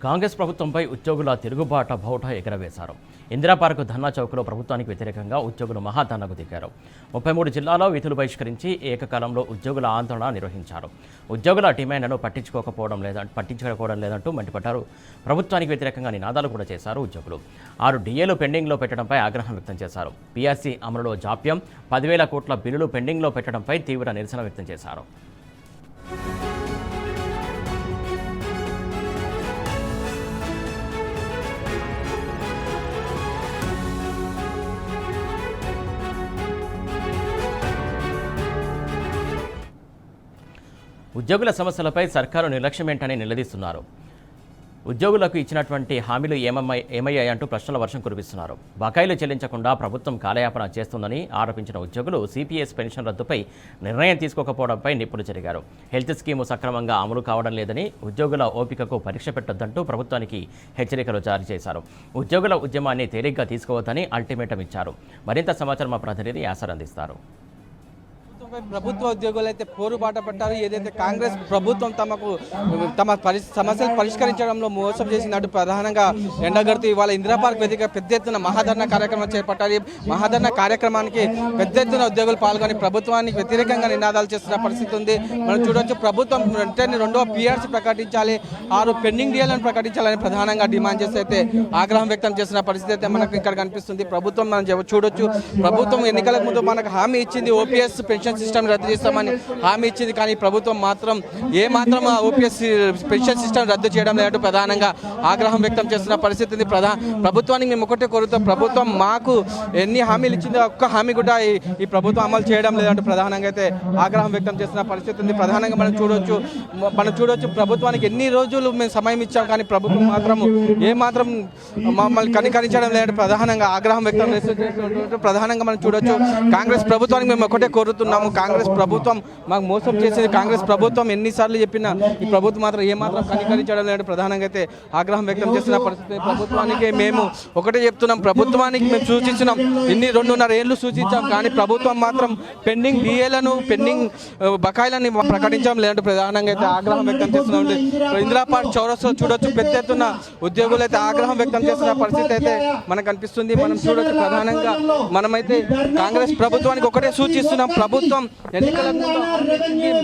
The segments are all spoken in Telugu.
కాంగ్రెస్ ప్రభుత్వంపై ఉద్యోగుల తిరుగుబాట బౌట ఎగరవేశారు. ఇందిరా పార్క్ ధర్నా చౌక్లో ప్రభుత్వానికి వ్యతిరేకంగా ఉద్యోగులు మహాధర్నాకు దిగారు. 33 జిల్లాల్లో విధులు బహిష్కరించి ఏకకాలంలో ఉద్యోగుల ఆందోళన నిర్వహించారు. ఉద్యోగుల డిమాండ్లను పట్టించుకోవడం లేదంటూ మండిపడ్డారు. ప్రభుత్వానికి వ్యతిరేకంగా నినాదాలు కూడా చేశారు. ఉద్యోగులు 6 డిఏలు పెండింగ్లో పెట్టడంపై ఆగ్రహం వ్యక్తం చేశారు. పీఆర్సీ అమలులో జాప్యం, 10,000 కోట్ల బిల్లులు పెండింగ్లో పెట్టడంపై తీవ్ర నిరసన వ్యక్తం చేశారు. ఉద్యోగుల సమస్యలపై సర్కారు నిర్లక్ష్యమేంటని నిలదీస్తున్నారు. ఉద్యోగులకు ఇచ్చినటువంటి హామీలు ఏమయ్యాయంటూ ప్రశ్నల వర్షం కురిపిస్తున్నారు. బకాయిలు చెల్లించకుండా ప్రభుత్వం కాలయాపన చేస్తుందని ఆరోపించిన ఉద్యోగులు సిపిఎస్ పెన్షన్ రద్దుపై నిర్ణయం తీసుకోకపోవడంపై నిప్పులు చెరిగారు. హెల్త్ స్కీము సక్రమంగా అమలు కావడం లేదని, ఉద్యోగుల ఓపికకు పరీక్ష పెట్టొద్దంటూ ప్రభుత్వానికి హెచ్చరికలు జారీ చేశారు. ఉద్యోగుల ఉద్యమాన్ని తేలిగ్గా తీసుకోవద్దని అల్టిమేటం ఇచ్చారు. మరింత సమాచారం మా ప్రతినిధి యాసర్ అందిస్తారు. ప్రభుత్వ ఉద్యోగులు అయితే పోరుబాట పట్టారు. ఏదైతే కాంగ్రెస్ ప్రభుత్వం తమ సమస్యలు పరిష్కరించడంలో మోసం చేసినట్టు ప్రధానంగా ఎండగడుతూ ఇవాళ ఇందిరా పార్క్ వేదిక పెద్ద ఎత్తున మహాధర్నా కార్యక్రమం చేపట్టారు. మహాధర్నా కార్యక్రమానికి పెద్ద ఎత్తున ఉద్యోగులు పాల్గొని ప్రభుత్వానికి వ్యతిరేకంగా నినాదాలు చేస్తున్న పరిస్థితి ఉంది. మనం చూడొచ్చు, ప్రభుత్వం వెంటనే 2వ పీఆర్సీ ప్రకటించాలి, 6 పెండింగ్ డీఎలను ప్రకటించాలని ప్రధానంగా డిమాండ్ చేసి అయితే ఆగ్రహం వ్యక్తం చేసిన పరిస్థితి అయితే మనకు ఇక్కడ కనిపిస్తుంది. ప్రభుత్వం మనం చూడొచ్చు, ప్రభుత్వం ఎన్నికలకు ముందు మనకు హామీ ఇచ్చింది, ఓపీఎస్ పెన్షన్ సిస్టమ్ రద్దు చేస్తామని హామీ ఇచ్చింది. కానీ ప్రభుత్వం మాత్రం ఓపీఎస్ పెన్షన్ సిస్టమ్ రద్దు చేయడం లేదంటూ ప్రధానంగా ఆగ్రహం వ్యక్తం చేస్తున్న పరిస్థితి ఉంది. ప్రభుత్వానికి మేము ఒకటే కోరుతాం, ప్రభుత్వం మాకు ఎన్ని హామీలు ఇచ్చిందో ఒక్క హామీ కూడా ఈ ప్రభుత్వం అమలు చేయడం లేదంటూ ప్రధానంగా అయితే ఆగ్రహం వ్యక్తం చేస్తున్న పరిస్థితి ఉంది. ప్రధానంగా మనం చూడొచ్చు ప్రభుత్వానికి ఎన్ని రోజులు మేము సమయం ఇచ్చాం, కానీ ప్రభుత్వం మాత్రం మమ్మల్ని కనికరించడం లేదంటూ ప్రధానంగా ఆగ్రహం వ్యక్తం చేస్తున్నట్టు ప్రధానంగా మనం చూడొచ్చు. కాంగ్రెస్ ప్రభుత్వానికి మేము ఒకటే కోరుతున్నాము, కాంగ్రెస్ ప్రభుత్వం మాకు మోసం చేసేది. కాంగ్రెస్ ప్రభుత్వం ఎన్నిసార్లు చెప్పినా ఈ ప్రభుత్వం మాత్రం ఏమాత్రం కనికరించడం లేదు. ప్రధానంగా అయితే ఆగ్రహం వ్యక్తం చేస్తున్న పరిస్థితి. ప్రభుత్వానికి మేము ఒకటే చెప్తున్నాం, ప్రభుత్వానికి మేము సూచించినాం, 2.5 ఏళ్ళు సూచించాం, కానీ ప్రభుత్వం మాత్రం పెండింగ్ డిఏలను పెండింగ్ బకాయిలను ప్రకటించడం లేదంటూ ప్రధానంగా అయితే ఆగ్రహం వ్యక్తం చేస్తున్నాం. ఇందిరా పార్క్ చౌరస్తా చూడొచ్చు, పెద్ద ఎత్తున ఉద్యోగులు అయితే ఆగ్రహం వ్యక్తం చేస్తున్న పరిస్థితి అయితే మనకు కనిపిస్తుంది. మనం చూడొచ్చు, ప్రధానంగా మనమైతే కాంగ్రెస్ ప్రభుత్వానికి ఒకటే సూచిస్తున్నాం, ప్రభుత్వం ఎన్నికల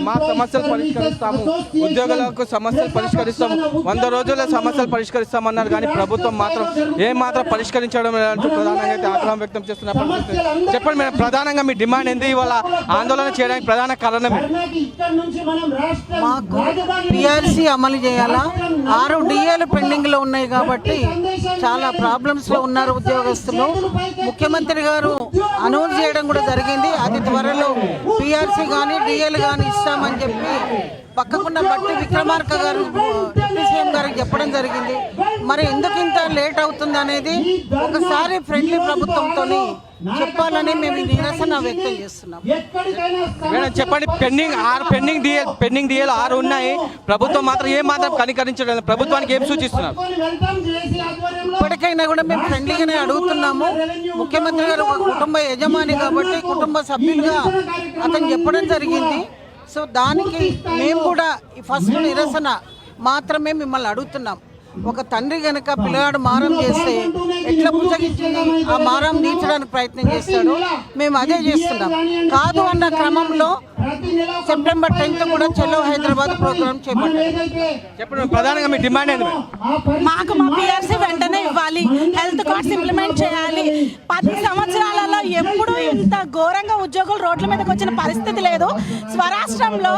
మా సమస్యలు పరిష్కరిస్తాము, ఉద్యోగులకు సమస్యలు పరిష్కరిస్తాము, 100 రోజుల సమస్యలు పరిష్కరిస్తామన్నారు, కానీ ప్రభుత్వం మాత్రం ఏమాత్రం పరిష్కరించడం లేదంటూ ప్రధానంగా అయితే ఆగ్రహం వ్యక్తం చేస్తున్న పరిస్థితి. చెప్పండి మేడం, ప్రధానంగా మీ డిమాండ్ ఏంది? ఇవాళ ఆందోళన చేయడానికి ప్రధాన కారణం మాకు పిఆర్సీ అమలు చేయాలా, 6 డిఏలు పెండింగ్ లో ఉన్నాయి కాబట్టి చాలా ప్రాబ్లమ్స్ లో ఉన్నారు ఉద్యోగస్తులు. ముఖ్యమంత్రి గారు అనౌన్స్ చేయడం కూడా జరిగింది, అతి త్వరలో పిఆర్సీ కానీ డిఏలు కానీ ఇస్తామని చెప్పి పక్కకున్న బట్టి విక్రమార్క గారు డిప్యూటీ సీఎం గారికి చెప్పడం జరిగింది. మరి ఎందుకు ఇంత లేట్ అవుతుంది అనేది ఒకసారి ఫ్రెండ్లీ ప్రభుత్వంతో చెప్పాలని మేము నిరసన వ్యక్తం చేస్తున్నాం. చెప్పండి, పెండింగ్ డిఏలు 6 ఉన్నాయి, ప్రభుత్వం మాత్రం ఏమాత్రం కనికరించడం, ప్రభుత్వానికి ఏం సూచిస్తున్నారు? ఇప్పటికైనా కూడా మేము ఫ్రెండ్లీగానే అడుగుతున్నాము. ముఖ్యమంత్రి గారు ఒక కుటుంబ యజమాని కాబట్టి కుటుంబ సభ్యులుగా అతను చెప్పడం జరిగింది. సో దానికి మేము కూడా ఈ ఫస్ట్ నిరసన మాత్రమే మిమ్మల్ని అడుగుతున్నాం. ఒక తండ్రి కనుక పిల్లగాడు మారం చేస్తే ఎట్లా పుస్తకించి ఆ మారం తీర్చడానికి ప్రయత్నం చేస్తాడు, మేము అదే చేస్తున్నాం. కాదు అన్న క్రమంలో సెప్టెంబర్ 10th కూడా చెల్లో హైదరాబాద్ ప్రోగ్రామ్ చేపట్టారు. ప్రధానంగా మీ డిమాండ్ ఏంది? మాకు మా పిఆర్సీ వెంటనే ఇవ్వాలి, హెల్త్ కార్డ్స్ ఇంప్లిమెంట్ చేయాలి. 10 సంవత్సరాలలో ఎప్పుడు ఇంత ఘోరంగా ఉద్యోగులు రోడ్ల మీదకి వచ్చిన పరిస్థితి లేదు. స్వరాష్ట్రంలో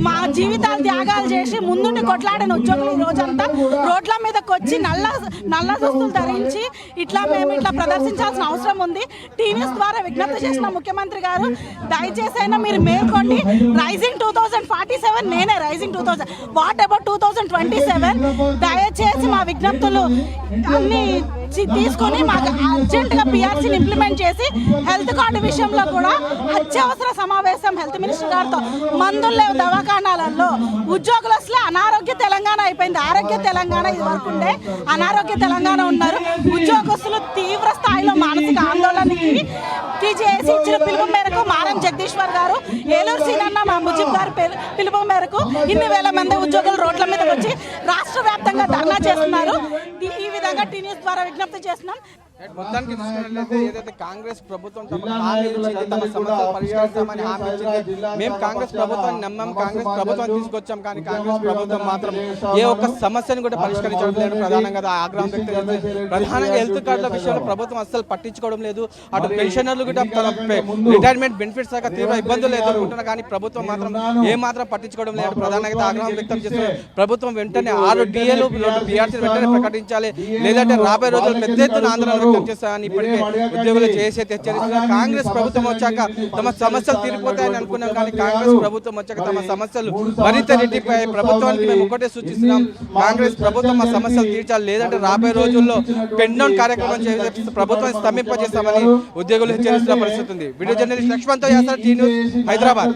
మా జీవితాలు త్యాగాలు చేసి ముందుండి కొట్లాడిన ఉద్యోగులు ఈ రోజంతా రోడ్ల మీదకి వచ్చి నల్ల దుస్తులు ధరించి మేము ఇట్లా ప్రదర్శించాల్సిన అవసరం ఉంది. టీవీస్ ద్వారా విజ్ఞప్తి చేసిన ముఖ్యమంత్రి గారు, దయచేసి అయినా మీరు మేల్కోండి. రైజింగ్ 2047 నేనే రైజింగ్ 2000, వాట్ అబౌట్ 2027? దయచేసి మా విజ్ఞప్తులు అన్ని తీసుకొని మాకు అర్జెంటుగా పిఆర్సీని ఇంప్లిమెంట్ చేసి హెల్త్ కార్డు వాటి విషయంలో కూడా అత్యవసర సమావేశం హెల్త్ మినిస్టర్ గారితో, మందులు లేవు దవాఖానాలలో, ఉద్యోగులు అసలు అనారోగ్య తెలంగాణ అయిపోయింది. ఆరోగ్య తెలంగాణ ఇది వరకు ఉండే అనారోగ్య తెలంగాణ ఉన్నారు. ఉద్యోగస్తులు తీవ్ర స్థాయిలో మానసిక ఆందోళనకి టీజేఏసీ ఇచ్చిన పిలుపు మేరకు మారం జగదీశ్వర్ గారు, ఏలూరు సీనన్న మా ముజిబ్ గారు పిలుపు మేరకు ఇన్ని వేల మంది ఉద్యోగులు రోడ్ల మీదకి వచ్చి రాష్ట్ర వ్యాప్తంగా ధర్నా చేస్తున్నారు. ఈ విధంగా టీ న్యూస్ ద్వారా విజ్ఞప్తి చేస్తున్నాం. మొత్తానికి చూసుకున్నట్లయితే ఏదైతే కాంగ్రెస్ ప్రభుత్వం తమ హామీ ఇచ్చింది, తమ సమస్యలు పరిష్కరిస్తామని హామీ ఇచ్చింది. మేము కాంగ్రెస్ ప్రభుత్వాన్ని నమ్మాం, కాంగ్రెస్ ప్రభుత్వాన్ని తీసుకొచ్చాం, కానీ కాంగ్రెస్ ప్రభుత్వం మాత్రం ఏ ఒక్క సమస్యను కూడా పరిష్కరించడం లేదు. ప్రధానంగా ఆగ్రహం వ్యక్తం చేస్తుంది. ప్రధానంగా హెల్త్ కార్డుల విషయంలో ప్రభుత్వం అస్సలు పట్టించుకోవడం లేదు. అటు పెన్షనర్లు కూడా తమ రిటైర్మెంట్ బెనిఫిట్స్ దాకా తీవ్ర ఇబ్బందులు ఎదుర్కొంటున్నారు, కానీ ప్రభుత్వం మాత్రం ఏ మాత్రం పట్టించుకోవడం లేదు. ప్రధానంగా ఆగ్రహం వ్యక్తం చేస్తున్నారు. ప్రభుత్వం వెంటనే 6 DAలు PRC వెంటనే ప్రకటించాలి, లేదంటే రాబోయే రోజులు పెద్ద ఎత్తున ఆందోళన చేస్తామని ఇప్పటికే ఉద్యోగులు చేసే హెచ్చరిస్తున్నారు. కాంగ్రెస్ ప్రభుత్వం వచ్చాక తమ సమస్యలు తీరిపోతాయని అనుకున్నాం, కానీ కాంగ్రెస్ ప్రభుత్వం వచ్చాక తమ సమస్యలు మరింత రెట్టిపోయాయి. ప్రభుత్వానికి మేము ఒకటే సూచిస్తున్నాం, కాంగ్రెస్ ప్రభుత్వం మా సమస్యలు తీర్చాలి, లేదంటే రాబోయే రోజుల్లో పెన్ డౌన్ కార్యక్రమం చేసి ప్రభుత్వాన్ని స్తంభింపజేస్తామని ఉద్యోగులు హెచ్చరిస్తున్న పరిస్థితి ఉంది. వీడియో జర్నలిస్ట్ లక్ష్మణ్తో యాసర్, టీ న్యూస్, హైదరాబాద్.